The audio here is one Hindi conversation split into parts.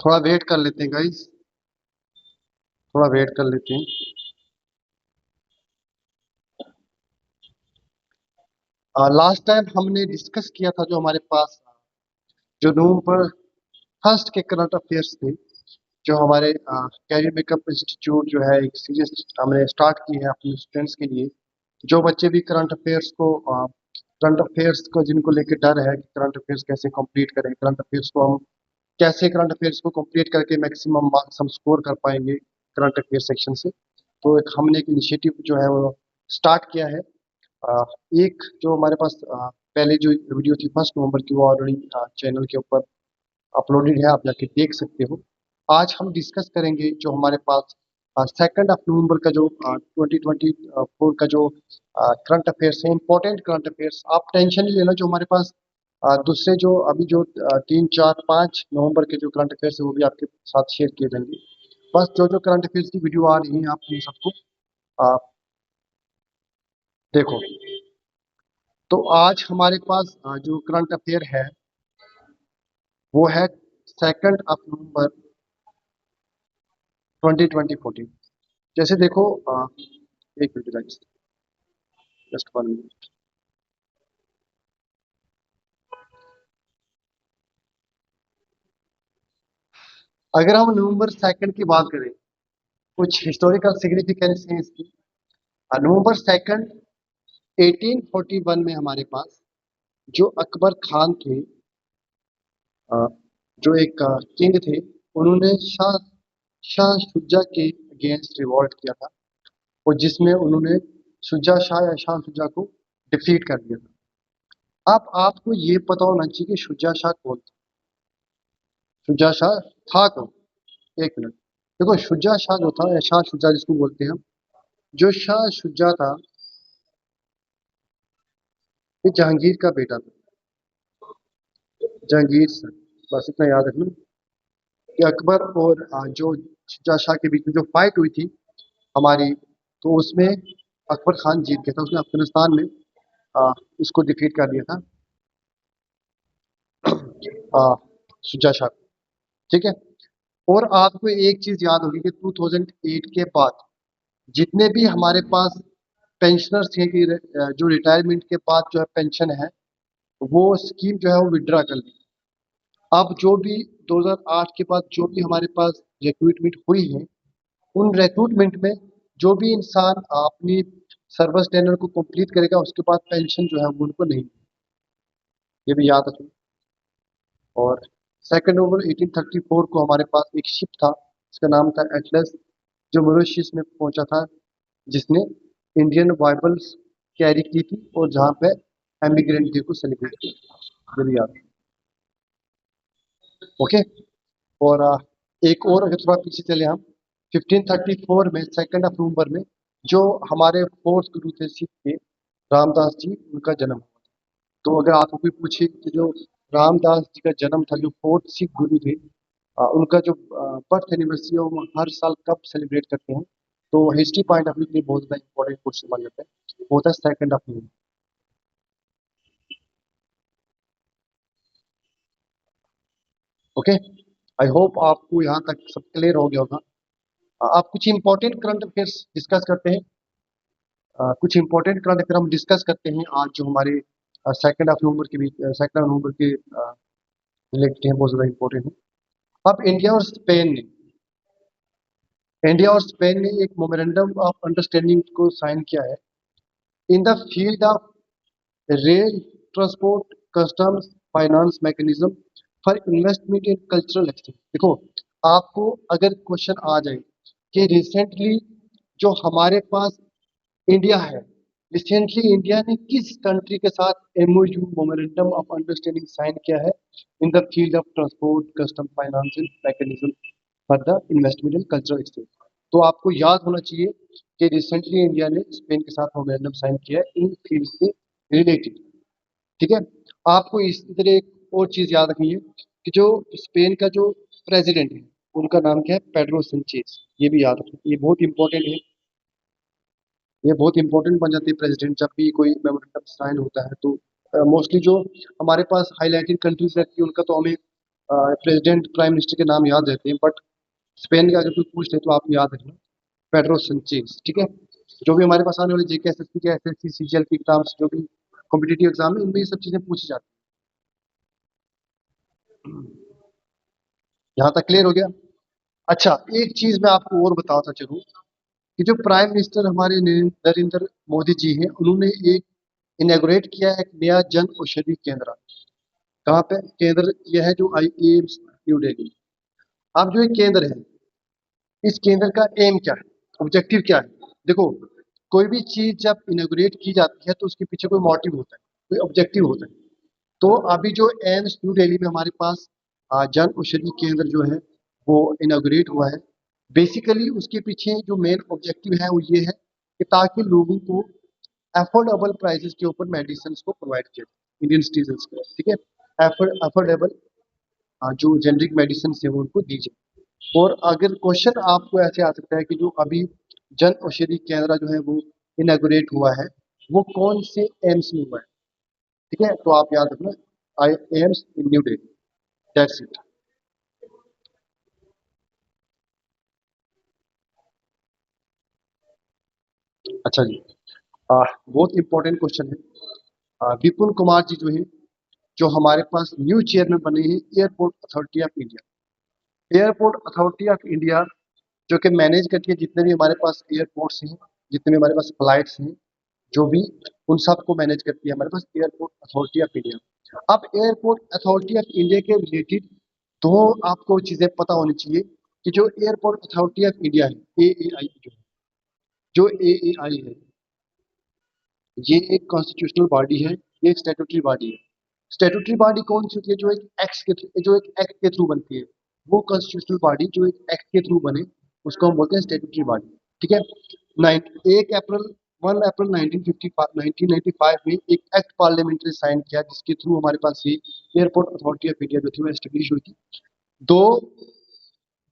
थोड़ा वेट कर लेते हैं गाइस, थोड़ा वेट कर लेते हैं। लास्ट टाइम हमने डिस्कस किया था जो हमारे पास जो नवंबर फर्स्ट के करंट अफेयर्स थे, जो हमारे कैरियर मेकअप इंस्टीट्यूट जो है एक सीरीज हमने स्टार्ट की है अपने स्टूडेंट्स के लिए। जो बच्चे भी करंट अफेयर्स को जिनको लेकर डर है कि करंट अफेयर्स कैसे कंप्लीट करें, करंट अफेयर्स को हम कैसे करंट अफेयर्स को कंप्लीट करके मैक्सिमम मार्क्स हम स्कोर कर पाएंगे करंट अफेयर सेक्शन से। तो हमने एक इनिशिएटिव जो है वो स्टार्ट किया है। अ, एक जो हमारे पास पहले जो वीडियो थी 1 नवंबर की, वो ऑलरेडी चैनल के ऊपर अपलोडेड है, आप जाके देख सकते हो। आज हम डिस्कस करेंगे जो हमारे पास 2 नवंबर का जो 2024 का जो करंट अफेयर्स है, इंपॉर्टेंट करंट अफेयर्स। आप टेंशन नहीं लेना, जो हमारे पास दूसरे जो अभी जो 3, 4, 5 नवंबर के जो करंट अफेयर्स है वो भी आपके साथ शेयर किए जाएंगे। बस जो जो करंट अफेयर्स की वीडियो आ रही है आप ये सबको आप देखो। तो आज हमारे पास जो करंट अफेयर है वो है 2 नवंबर 2020। जैसे देखो, एक मिनट गाइस, जस्ट 1 मिनट। अगर हम नवंबर 2 की बात करें, कुछ हिस्टोरिकल सिग्निफिकेंस है इसकी। नवंबर 2 1841 में हमारे पास जो अकबर खान थे, अ, जो एक किंग थे, उन्होंने शाह शाह शुजा के अगेंस्ट रिवॉल्ट किया था, और जिसमें उन्होंने शुजा शाह या शाह शुजा को डिफीट कर दिया था। अब आपको ये पता होना चाहिए कि शुजा शाह कौन था। शुजा शाह था कौन? एक मिनट। देखो, शुजा शाह जो था या शाह शुजा जिसको बोलते हैं हम, जो शाह शुजा था ये जहांगीर का बेटा था। जहांगीर सर, बस इतना याद रखना कि अकबर और जो शुजा शाह के बीच में जो फाइट हुई थी हमारी, तो उसमें अकबर खान जीत गया था। उसने अफगानिस्तान में इसको डिफीट कर दिया था, आ, शुजा शाह को। ठीक है। और आपको एक चीज याद होगी कि 2008 के बाद जितने भी हमारे पास पेंशनर्स थे कि जो रिटायरमेंट के बाद जो है पेंशन है, वो स्कीम जो है वो विड्रा कर ली। अब जो भी 2008 के बाद जो भी हमारे पास रिक्रूटमेंट हुई है, उन रिक्रूटमेंट में जो भी इंसान अपनी सर्विस टेन्योर को कंप्लीट करेगा उसके बाद पेंशन जो है वो उनको नहीं, ये भी याद रखें। और 2 नवंबर 1834 को हमारे पास एक शिप था, इसका नाम था एटलस, जो मॉरिशस में पहुंचा था, जिसने इंडियन बाइबल्स कैरी की थी और जहाँ पे एमिग्रेंट डे को सेलिब्रेट किया था, ये भी याद। ओके। और एक और अगर थोड़ा पीछे चले हम, 1534 में 2 नवंबर में जो हमारे फोर्थ गुरु थे सिख के, रामदास जी, उनका जन्म हुआ। तो अगर आपको कोई पूछे कि जो रामदास जी का जन्म था, जो फोर्थ सिख गुरु थे, उनका जो बर्थ एनिवर्सरी है वो हर साल कब सेलिब्रेट करते हैं, तो हिस्ट्री पॉइंट ऑफ व्यू के लिए बहुत ज़्यादा इंपॉर्टेंट क्वेश्चन बन जाता है। वो होता है 2 नवंबर। ओके। आई होप आपको यहाँ तक सब क्लियर हो गया होगा। आप कुछ इंपॉर्टेंट करंट अफेयर्स डिस्कस करते हैं। कुछ इंपॉर्टेंट करंट अफेयर हम डिस्कस करते हैं आज, जो हमारे 2 नवंबर के बीच 2 नवंबर के रिलेटेड हैं, बहुत ज़्यादा इंपॉर्टेंट है। अब इंडिया और स्पेन ने एक मेमोरेंडम ऑफ अंडरस्टैंडिंग को साइन किया है in the field of rail transport, customs, finance mechanism for investment in cultural exchange. देखो, आपको अगर क्वेश्चन आ जाए कि रिसेंटली जो हमारे पास इंडिया है, रिसेंटली इंडिया ने किस कंट्री के साथ MOU memorandum of understanding sign किया है in the field of transport, custom, financial mechanism for the investment in cultural exchange. तो आपको याद होना चाहिए कि रिसेंटली इंडिया ने स्पेन के साथ मेमोरेंडम साइन किया है इन फील्ड से रिलेटेड। ठीक है। आपको इस तरह एक और चीज याद रखनी है कि जो स्पेन का जो प्रेसिडेंट है उनका नाम क्या है, पेड्रो सेंचेज। ये भी याद रखना, ये बहुत इंपॉर्टेंट है। ये बहुत इंपॉर्टेंट बन जाती है प्रेसिडेंट जब भी कोई मेमोरेंडम साइन होता है। तो मोस्टली जो हमारे पास हाईलाइटेड कंट्रीज रहती है उनका तो हमें प्रेसिडेंट प्राइम मिनिस्टर के नाम याद रहते हैं, बट स्पेन का अगर कोई पूछ ले तो आप याद रखना पेड्रो सेंचेज। ठीक है, जो भी हमारे पास आने वाले जेके एसएससी के एसएससी सीजीएल के एग्जाम्स जो भी कॉम्पिटिटिव एग्जाम है उनमें ये सब चीजें पूछी जाती हैं। यहाँ तक क्लियर हो गया। अच्छा, एक चीज मैं आपको और बताता चलूं कि जो प्राइम मिनिस्टर हमारे नरेंद्र मोदी जी हैं, उन्होंने एक इनॉग्रेट किया है एक नया जन औषधि केंद्र। कहाँ पे केंद्र? यह है जो आई एम्स न्यू दिल्ली। अब जो ये केंद्र है, इस केंद्र का एम क्या है, ऑब्जेक्टिव क्या है? देखो, कोई भी चीज जब इनॉग्रेट की जाती है तो उसके पीछे कोई मोटिव होता है, कोई ऑब्जेक्टिव होता है। तो अभी जो एम्स न्यू दिल्ली में हमारे पास जन औषधि केंद्र जो है वो इनॉग्रेट हुआ है, बेसिकली उसके पीछे जो मेन ऑब्जेक्टिव है वो ये है कि ताकि लोगों को अफोर्डेबल प्राइसेस के ऊपर मेडिसिन को प्रोवाइड किया जाए इंडियन सिटीजन को। ठीक है, अफोर्डेबल जो जेनरिक मेडिसिन है वो उनको दी जाए। और अगर क्वेश्चन आपको ऐसे आ सकता है कि जो अभी जन औषधि केंद्र जो है वो इनॉग्रेट हुआ है, वो कौन से एम्स में हुआ है? ठीक है, तो आप याद रखना AIIMS in New Delhi, that's it. अच्छा जी, बहुत इंपॉर्टेंट क्वेश्चन है। विपुल कुमार जी जो है, जो हमारे पास न्यू चेयरमैन बने हैं airport authority of India. Airport authority of India जो कि मैनेज करती है जितने भी हमारे पास एयरपोर्ट्स हैं, जितने भी हमारे पास फ्लाइट्स हैं, जो भी, उन सब को मैनेज करती है हमारे पास एयरपोर्ट अथॉरिटी ऑफ इंडिया। अब एयरपोर्ट अथॉरिटी ऑफ इंडिया के रिलेटेड दो आपको चीजें पता होनी चाहिए कि जो एयरपोर्ट अथॉरिटी ऑफ इंडिया है, एएआई, जो एएआई है, ये एक कॉन्स्टिट्यूशनल बॉडी है, ये एक स्टैट्यूटरी बॉडी है। स्टैट्यूटरी बॉडी कौन सी होती है? जो एक एक्ट के थ्रू बनती है। वो कॉन्स्टिट्यूशनल बॉडी जो एक एक्ट के थ्रू बने उसको हम बोलते हैं स्टैट्यूटरी बॉडी। ठीक है, 1 अप्रैल 1 अप्रैल 1995 में एक एक्ट पार्लियामेंट ने साइन किया जिसके थ्रू हमारे पास ये एयरपोर्ट अथॉरिटी ऑफ इंडिया जो थी वो एस्टेब्लिश हुई थी। दो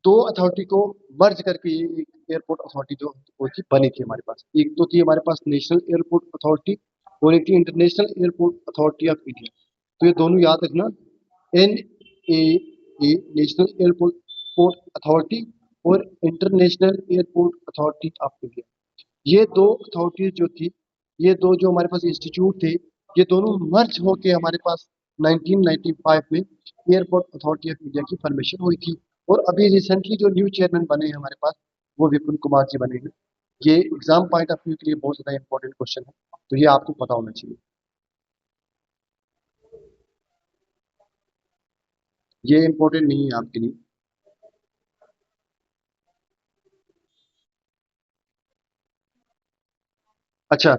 दो अथॉरिटी को मर्ज करके ये एक एयरपोर्ट अथॉरिटी जो वो थी बनी थी हमारे पास। एक तो थी हमारे पास नेशनल एयरपोर्ट अथॉरिटी और एक थी international airport authority of India. तो ये दोनों याद रखना, NAA नेशनल एयरपोर्ट अथॉरिटी और international airport authority of India. ये दो अथॉरिटीज जो थी, ये दो जो हमारे पास इंस्टीट्यूट थे, ये दोनों मर्ज होके हमारे पास 1995 में एयरपोर्ट अथॉरिटी ऑफ इंडिया की फॉर्मेशन हुई थी। और अभी रिसेंटली जो न्यू चेयरमैन बने हैं हमारे पास, वो विपुल कुमार जी बने हैं। ये एग्जाम पॉइंट ऑफ व्यू के लिए बहुत ज्यादा इंपॉर्टेंट क्वेश्चन है, तो ये आपको पता होना चाहिए। ये इंपॉर्टेंट नहीं है आपके लिए। अच्छा,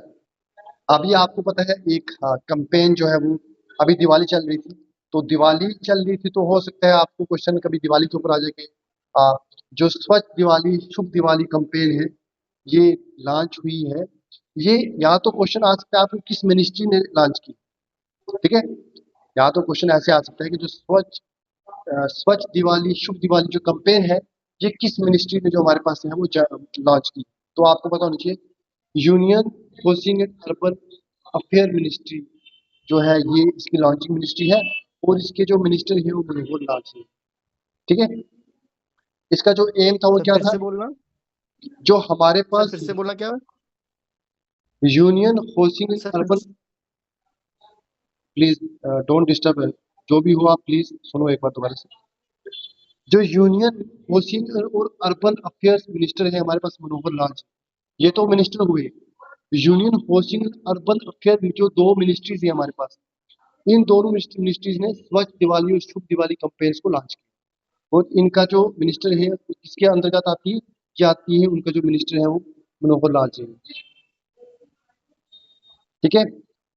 अभी आपको पता है एक कंपेन जो है वो, अभी दिवाली चल रही थी, तो दिवाली चल रही थी तो हो सकता है आपको क्वेश्चन कभी दिवाली के ऊपर आ जाए कि आ, जो स्वच्छ दिवाली शुभ दिवाली कंपेन है, ये लॉन्च हुई है। ये या तो क्वेश्चन आ सकता है आपको किस मिनिस्ट्री ने लॉन्च की। ठीक है, या तो क्वेश्चन ऐसे आ सकता है कि जो स्वच्छ दिवाली शुभ दिवाली जो कंपेन है, ये किस मिनिस्ट्री ने जो हमारे पास है वो लॉन्च की। तो आपको पता होना चाहिए union housing and urban affair ministry जो है ये इसकी लॉन्चिंग मिनिस्ट्री है, और इसके जो मिनिस्टर है वो मनोहर लाल सिंह। ठीक है, इसका जो एम था वो सर क्या फिर था? से बोलना। जो हमारे सर पास फिर से बोलना क्या है? यूनियन हाउसिंग एंड सर फिर अर्बन, प्लीज डोंट डिस्टर्ब, जो भी हो आप प्लीज सुनो एक बार दोबारा से। जो यूनियन हाउसिंग और अर्बन अफेयर्स मिनिस्टर है हमारे पास मनोहर लाल जी, ये तो मिनिस्टर हुए। यूनियन हाउसिंग अर्बन अफेयर जो दो मिनिस्ट्रीज है हमारे पास, इन दोनों मिनिस्ट्रीज ने स्वच्छ दिवाली और शुभ दिवाली कैंपेन्स को लॉन्च किया। और इनका जो मिनिस्टर है इसके अंतर्गत आती है, क्या आती है, उनका जो मिनिस्टर है वो मनोहर लाल जी है। ठीक है,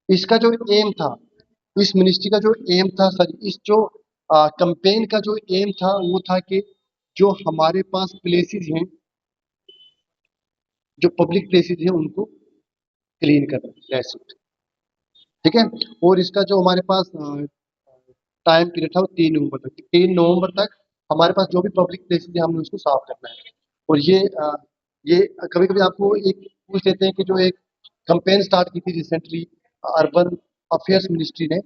इसका जो एम था, इस मिनिस्ट्री का जो एम था, सॉरी इस जो कैंपेन का जो एम था वो था कि जो हमारे पास प्लेसेस हैं, जो पब्लिक प्लेसेस हैं उनको क्लीन करना, दैट्स इट। ठीक है, और इसका जो हमारे पास टाइम पीरियड था वो 3 नवंबर तक हमारे पास जो भी पब्लिक प्लेसेस है हमने उसको साफ करना है। और ये कभी कभी आपको एक पूछ लेते हैं कि जो एक कंपेन स्टार्ट की थी रिसेंटली अर्बन अफेयर्स मिनिस्ट्री ने,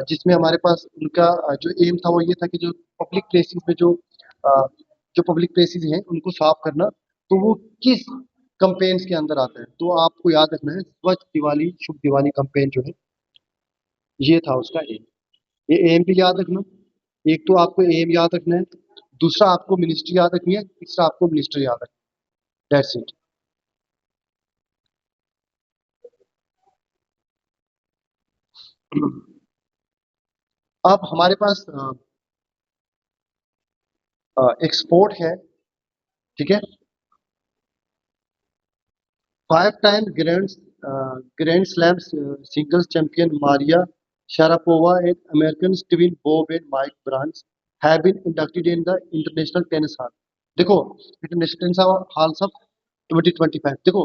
जिसमें हमारे पास उनका जो एम था वो ये था कि जो पब्लिक प्लेसेस में अ, जो पब्लिक प्लेसेस हैं उनको साफ करना, तो वो किस कंपेन्स के अंदर आता है, तो आपको याद रखना है स्वच्छ दिवाली शुभ दिवाली कंपेन जो है ये था उसका एम। ये एम भी याद रखना, एक तो आपको एम याद रखना है, दूसरा आपको मिनिस्ट्री याद रखनी है, तीसरा आपको मिनिस्टर याद रखना है, दैट्स इट। अब हमारे पास एक्सपोर्ट है, ठीक है। 5 time grand slam singles champion Maria Sharapova and American twin Bob and Mike Branch have been inducted in the international tennis hall. देखो, इंटरनेशनल टेनिस हॉल्स ऑफ 2025, देखो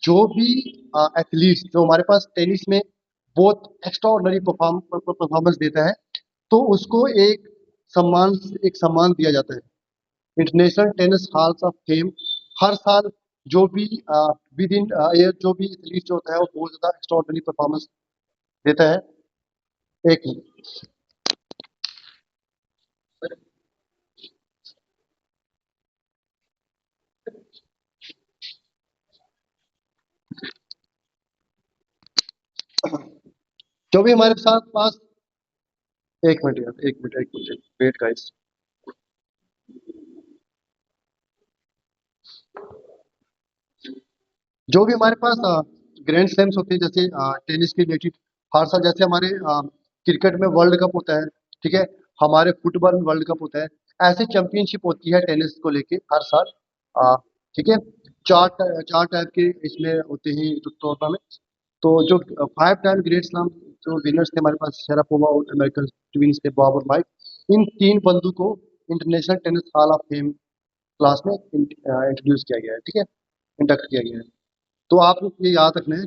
जो भी एथलीट्स जो हमारे पास टेनिस में बहुत एक्स्ट्राऑर्डिनरी परफॉर्मेंस देता है, तो उसको एक सम्मान दिया जाता है, international tennis halls of fame. हर साल जो भी विद इन ईयर जो भी एथलीट जो होता है वो बहुत ज्यादा एक्स्ट्राऑर्डिनरी परफॉर्मेंस देता है। एक मिनट। जो भी हमारे साथ पास, एक मिनट यार, एक मिनट वेट गाइस। जो भी हमारे पास ग्रैंड स्लैम्स होते हैं, जैसे टेनिस के रिलेटेड, हर साल जैसे हमारे क्रिकेट में वर्ल्ड कप होता है, ठीक है, हमारे फुटबॉल में वर्ल्ड कप होता है, ऐसे चैंपियनशिप होती है टेनिस को लेके हर साल, ठीक है। चार टाइप के इसमें होते हैं टूर्नामेंट। तो जो 5 टाइम ग्रेट स्लैम जो विनर्स थे हमारे पास, शरापोवा और अमेरिकन ट्विंस थे बॉब और माइक, इन तीन बंदों को international tennis hall of fame class में इंट्रोड्यूस किया गया है, ठीक है, इंडक्ट किया गया है। तो आपको ये याद रखना है,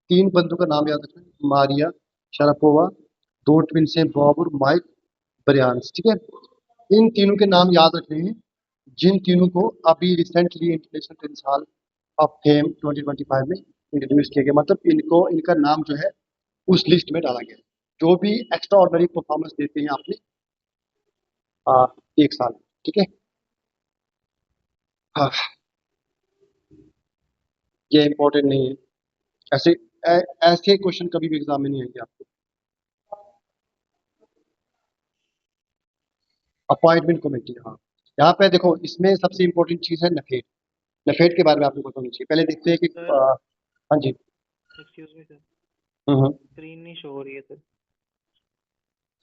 तीन बंदों का नाम याद रखना है, मारिया शारापोवा, दो ट्विंस हैं बॉब और माइक ब्रियांस, ठीक है। इन तीनों के नाम याद रखने हैं, जिन तीनों को अभी recently international tennis hall of fame 2025 में इंट्रोड्यूस किया गया, मतलब इनको इनका नाम जो है उस लिस्ट में डाला गया है, जो भी एक्स्ट्रा ऑर्डनरी परफॉर्मेंस देते हैं आपने आ, एक साल, ठीक है। हाँ, ये इंपॉर्टेंट नहीं है, ऐसे ऐसे क्वेश्चन कभी भी एग्जाम में नहीं आएंगे आपको। अपॉइंटमेंट कमेटी, हाँ, यहाँ पे देखो इसमें सबसे इंपॉर्टेंट चीज है नफेड। नफेड के बारे में आपको पता होना चाहिए, पहले देखते हैं कि सर, हाँ जी। एक्सक्यूज मी सर, हम्म। स्क्रीन नहीं शो हो रही है सर।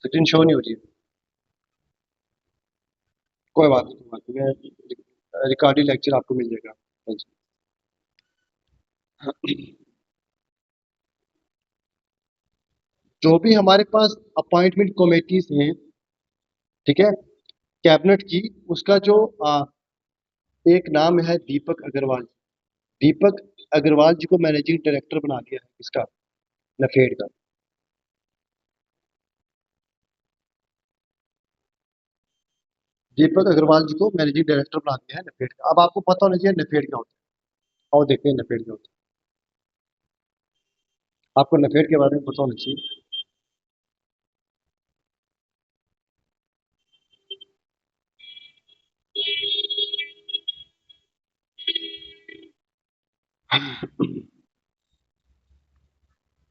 स्क्रीन शो नहीं हो रही है, कोई बात नहीं, कोई बात नहीं, मैं रिकॉर्डिंग लेक्चर आपको मिल जाएगा। हाँ जी। जो भी हमारे पास अपॉइंटमेंट कमेटीज हैं, ठीक है, कैबिनेट की, उसका जो एक नाम है दीपक अग्रवाल। दीपक अग्रवाल जी को मैनेजिंग डायरेक्टर बना दिया है इसका, नफेड का। दीपक अग्रवाल जी को मैनेजिंग डायरेक्टर बना दिया है नफेड का। अब आपको पता होना चाहिए नफेड क्या होता है, और देखते हैं नफेड क्या होता है, आपको नफेड के बारे में पता होना चाहिए।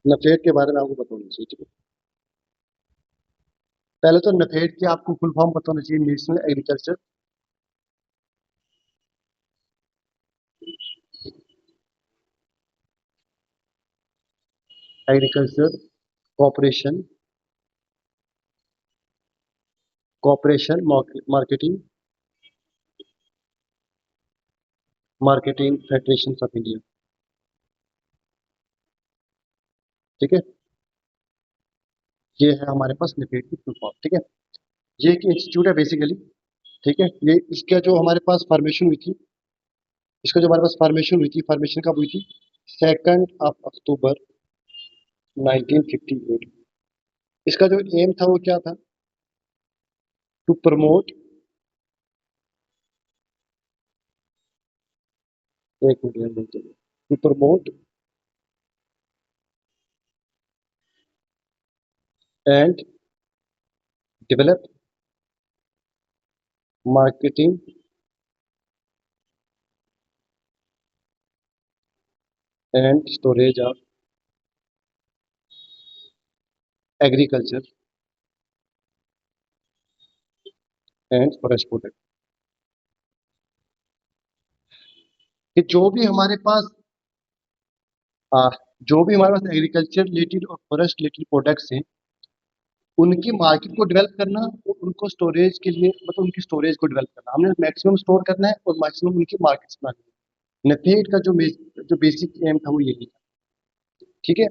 नफेड के बारे में आपको पता होना चाहिए, ठीक है। पहले तो नफेड की आपको फुल फॉर्म पता होना चाहिए, national agriculture agriculture cooperation, cooperation marketing, marketing federation of India, ठीक है। ये है हमारे पास नफेड की फुल फॉर्म, ठीक है। ये एक इंस्टीट्यूट है बेसिकली, ठीक है। ये इसका जो हमारे पास फॉर्मेशन हुई थी, इसका जो हमारे पास फॉर्मेशन हुई थी, फॉर्मेशन कब हुई थी, 2 अक्टूबर 1958। इसका जो एम था वो क्या था, टू प्रमोट, एक minute, to promote and develop marketing and storage of agriculture and forest product. कि आ, जो भी हमारे पास एग्रीकल्चर रिलेटेड और फॉरेस्ट रिलेटेड प्रोडक्ट्स हैं, उनकी मार्केट को डेवलप करना और उनको स्टोरेज के लिए, मतलब उनकी स्टोरेज को डेवलप करना, हमने मैक्सिमम स्टोर करना है और मैक्सिमम उनकी मार्केट्स बनानी है। नेफेड का जो बेसिक एम था वो यही था। ठीक है।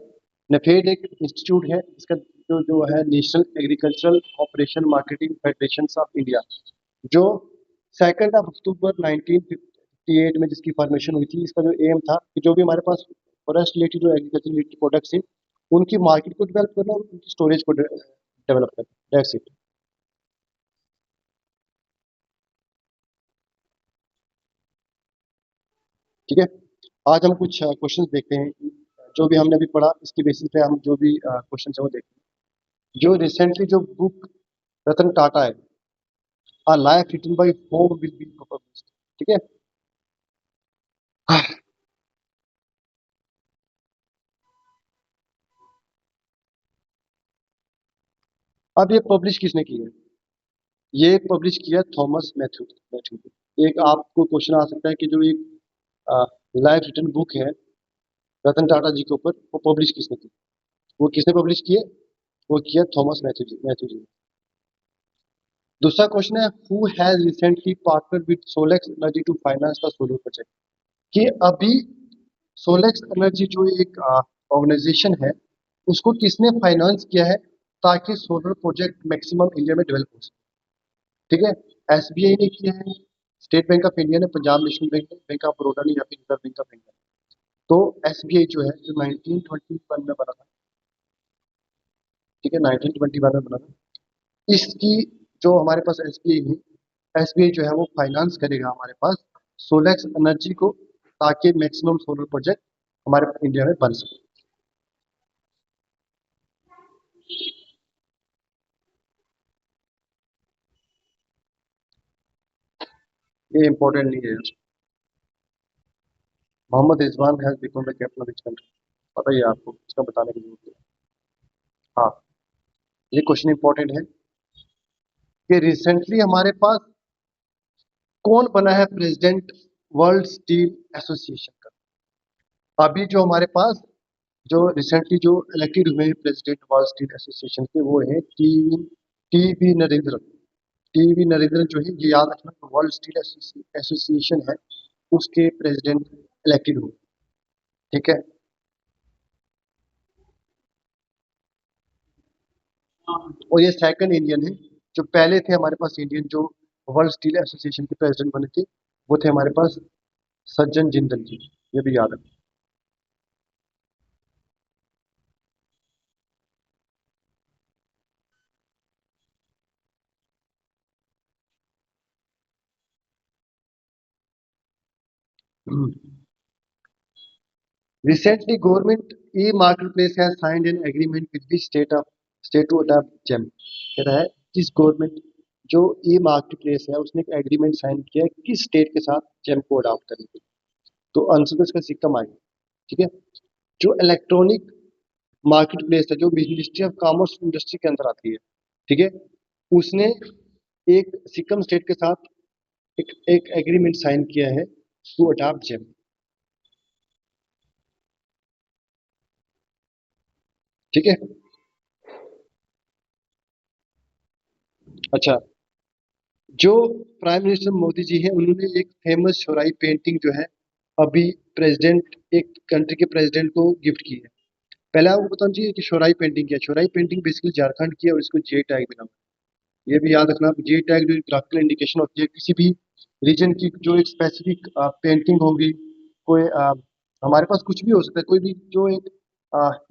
नेफेड एक इंस्टीट्यूट है, इसका जो जो है national agricultural operation marketing federation of India, जो 2 अक्टूबर 1958 में जिसकी फॉर्मेशन हुई थी। इसका जो एम था कि जो भी हमारे पास फॉरेस्ट रिलेटेड और एग्रीकल्चर रिलेटेड प्रोडक्ट्स हैं, उनकी मार्केट को डेवलप करना और उनकी स्टोरेज को डेवलप करना। That's it. ठीक है। आज हम कुछ क्वेश्चंस देखते हैं, जो भी हमने अभी पढ़ा इसकी बेसिस पे हम जो भी क्वेश्चंस है वो देखते हैं। जो रिसेंटली जो बुक रतन टाटा है, a life written by whom will be published. ठीक है। अब ये पब्लिश किसने की है? ये पब्लिश किया थॉमस मैथ्यू मैथ्यू ने। एक आपको क्वेश्चन आ सकता है कि जो एक लाइफ रिटन बुक है रतन टाटा जी के ऊपर, वो पब्लिश किसने की? वो किसने पब्लिश किए? वो किया थॉमस मैथ्यू जी ने। दूसरा क्वेश्चन है, who has recently partnered with Solex energy to finance the solar project. कि अभी सोलेक्स एनर्जी जो एक ऑर्गेनाइजेशन है, उसको किसने फाइनेंस किया है ताकि सोलर प्रोजेक्ट मैक्सिमम इंडिया में डेवलप हो सके? ठीक है। एसबीआई ने किया है, स्टेट बैंक ऑफ इंडिया ने, पंजाब नेशनल बैंक ने, बैंक ऑफ बड़ौदा ने, या फिर रिजर्व बैंक ऑफ इंडिया ने। तो एसबीआई जो है, जो 1921 में बना था। ठीक है, 1921 में बना था। इसकी जो हमारे पास एसबीआई है, एसबीआई जो है वो फाइनेंस करेगा हमारे पास सोलेक्स एनर्जी को, ताकि मैक्सिमम सोलर प्रोजेक्ट हमारे इंडिया में बन सके। ये इंपॉर्टेंट नहीं है। Mohammad Rizwan has become the captain of which country? पता ही है आपको, इसका बताने की जरूरत नहीं है। हाँ, ये क्वेश्चन इंपॉर्टेंट है कि रिसेंटली हमारे पास कौन बना है प्रेसिडेंट वर्ल्ड स्टील एसोसिएशन का? अभी जो हमारे पास जो रिसेंटली जो इलेक्टेड हुए हैं प्रेसिडेंट वर्ल्ड स्टील एसोसिएशन के, वो है टीवी नरेंद्र। टीवी नरेंद्रन जो है, ये याद रखना, वर्ल्ड स्टील एसोसिएशन है, उसके प्रेसिडेंट इलेक्टेड हुए। ठीक है। और ये सेकंड इंडियन है। जो पहले थे हमारे पास इंडियन जो वर्ल्ड स्टील एसोसिएशन के प्रेसिडेंट बने थे, वो थे हमारे पास सज्जन जिंदल जी। ये भी याद रखना। Recently, government e-marketplace has signed an agreement with which state to adopt GEM। कह रहा है किस गवर्नमेंट जो ई मार्केट प्लेस है उसने एक एग्रीमेंट साइन किया है किस स्टेट के साथ जेम को अडॉप्ट करने के लिए? तो आंसर तो इसका सिक्किम आएगा। ठीक है। जो इलेक्ट्रॉनिक मार्केट प्लेस है, जो मिनिस्ट्री ऑफ कॉमर्स इंडस्ट्री के अंदर आती है, ठीक है, उसने एक सिक्किम स्टेट के साथ एक एग्रीमेंट साइन किया है टू अडॉप्ट जेम। ठीक है। अच्छा, जो प्राइम मिनिस्टर मोदी जी हैं, उन्होंने एक फेमस शोराई पेंटिंग जो है अभी प्रेसिडेंट, एक कंट्री के प्रेसिडेंट को गिफ्ट की है। पहले आपको बताना चाहिए कि शोराई पेंटिंग क्या है। शोराई पेंटिंग बेसिकली झारखंड की है और इसको जे टैग मिला हुआ है। ये भी याद रखना, जे टैग जो ग्राफिकल इंडिकेशन होती है किसी भी रीजन की, जो एक स्पेसिफिक पेंटिंग होगी, कोई हमारे पास कुछ भी हो सकता है, कोई भी जो एक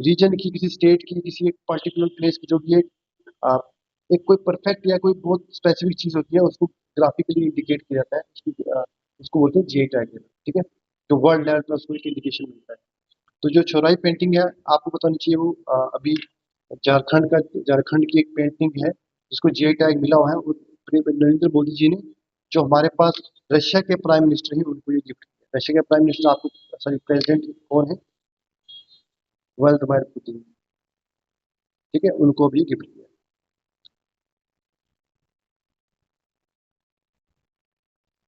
रीजन की, किसी स्टेट की, किसी एक पर्टिकुलर प्लेस की, जो भी आ, एक कोई परफेक्ट या कोई बहुत स्पेसिफिक चीज होती है, उसको ग्राफिकली इंडिकेट किया जाता है, उसको बोलते हैं जे टैग। ठीक है। तो वर्ल्ड लेवल पर उसको एक इंडिकेशन मिलता है। तो जो छोराई पेंटिंग है, आपको बतानी चाहिए वो अभी झारखंड की एक पेंटिंग है जिसको जीआई टैग मिला हुआ है, और नरेंद्र मोदी जी ने जो हमारे पास रशिया के प्राइम मिनिस्टर हैं उनको ये गिफ्ट किया। रशिया के प्राइम मिनिस्टर आपको, सॉरी, प्रेसिडेंट कौन है? Vladimir Putin. ठीक है, उनको भी गिफ्ट किया।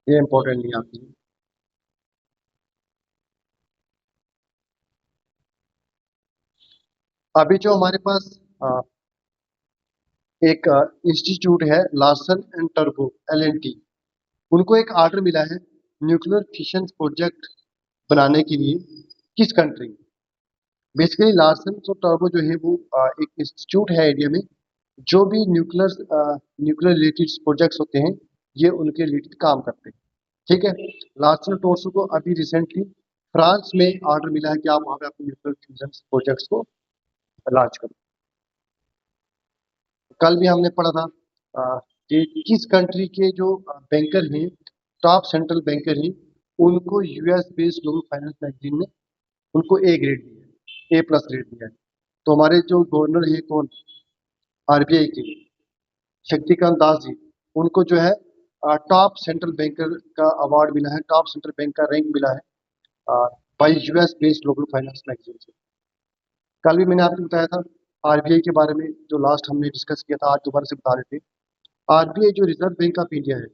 ये इंपॉर्टेंट नहीं आपके लिए। अभी जो हमारे पास एक इंस्टीट्यूट है लार्सन एंड टर्बो LNT, उनको एक ऑर्डर मिला है न्यूक्लियर फिशन प्रोजेक्ट बनाने के लिए। किस कंट्री? बेसिकली लार्सन और टर्बो जो है वो एक इंस्टीट्यूट है इंडिया में, जो भी न्यूक्लियर रिलेटेड प्रोजेक्ट्स होते हैं ये उनके रिलेटेड काम करते हैं। ठीक है, लार्सन टोर्सो को अभी रिसेंटली फ्रांस में ऑर्डर मिला है कि आप वहाँ पे अपने न्यूक्लियर फ्यूजन प्रोजेक्ट्स को लॉन्च करो। कल भी हमने पढ़ा था कि किस कंट्री के जो बैंकर हैं, टॉप सेंट्रल बैंकर हैं, उनको US based global finance magazine ने उनको ए ग्रेड दिया है, A+ ग्रेड दिया है। तो हमारे जो गवर्नर है कौन, आरबीआई के, शक्तिकांत दास जी, उनको जो है टॉप सेंट्रल बैंकर का अवार्ड मिला है, टॉप सेंट्रल बैंक का रैंक मिला है by US based global finance magazine से। कल भी मैंने आपको बताया था आरबीआई के बारे में, जो लास्ट हमने डिस्कस किया था, आज दोबारा से बता रहे थे। आरबीआई जो रिजर्व बैंक ऑफ इंडिया है,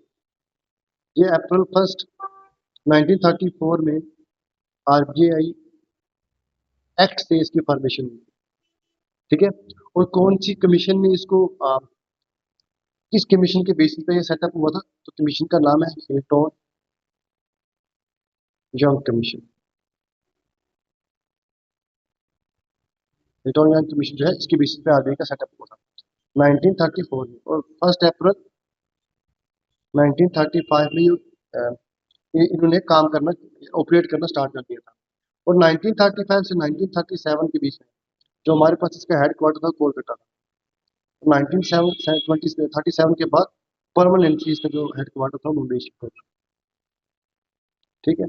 ये April 1 1934 में आरबीआई एक्ट से इसकी फॉर्मेशन हुई। ठीक है, और कौन सी कमीशन ने इसको किस कमीशन के बेसिस पे ये सेटअप हुआ था? तो कमीशन का नाम है Hilton young commission. Hilton young commission जो है इसके बेसिस पे आरबीआई का सेटअप हुआ था 1934 में, और 1 अप्रैल 1935 में इन्होंने काम करना, ऑपरेट करना स्टार्ट कर दिया था। और 1935 से 1937 के बीच में जो हमारे पास इसका हेड क्वार्टर था कोलकाता था। 1937 के बाद परमानेंटली इसका जो हेड क्वार्टर था मुंबई शिफ्ट हो गया। ठीक है,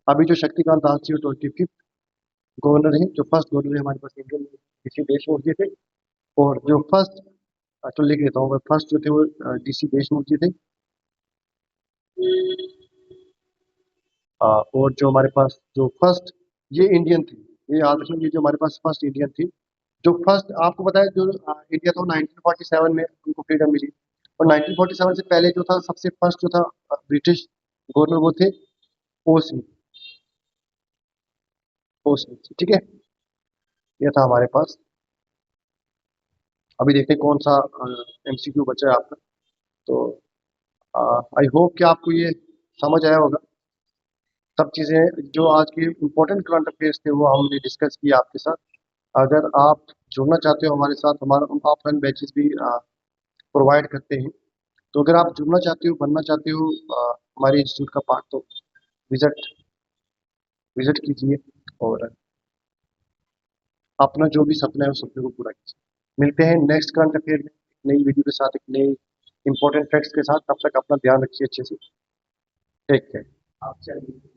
अभी जो शक्तिकांत दास जी 25th गवर्नर है, जो फर्स्ट गवर्नर है हमारे पास इंडियन किसी देशमुख जी थे, और जो फर्स्ट, तो लिख लेता हूँ, फर्स्ट जो थे वो DC देशमुख जी थे। और जो हमारे पास जो फर्स्ट, ये इंडियन थी, ये याद रखना, ये जो हमारे पास फर्स्ट इंडियन थी, जो फर्स्ट आपको पता है जो इंडिया था 1947 में उनको फ्रीडम मिली। और 1947 से पहले जो था सबसे फर्स्ट जो था ब्रिटिश गवर्नर, वो थे ओ स्मिथ। ठीक है, ये था हमारे पास। अभी देखते हैं कौन सा MCQ बचा है आपका। तो आई होप कि आपको ये समझ आया होगा। सब चीज़ें जो आज के इम्पोर्टेंट करंट अफेयर्स थे वो हमने डिस्कस किया आपके साथ। अगर आप जुड़ना चाहते हो हमारे साथ, हमारा हम ऑफलाइन बैचेस भी प्रोवाइड करते हैं। तो अगर आप जुड़ना चाहते हो, बनना चाहते हो हमारे इंस्टीट्यूट का पार्ट, तो विजिट विजिट कीजिए और अपना जो भी सपना है उस सपने को पूरा कीजिए। मिलते हैं नेक्स्ट करंट अफेयर में नई वीडियो के साथ, एक नई इंपॉर्टेंट फैक्ट्स के साथ। तब तक अपना ध्यान रखिए अच्छे से। Take care.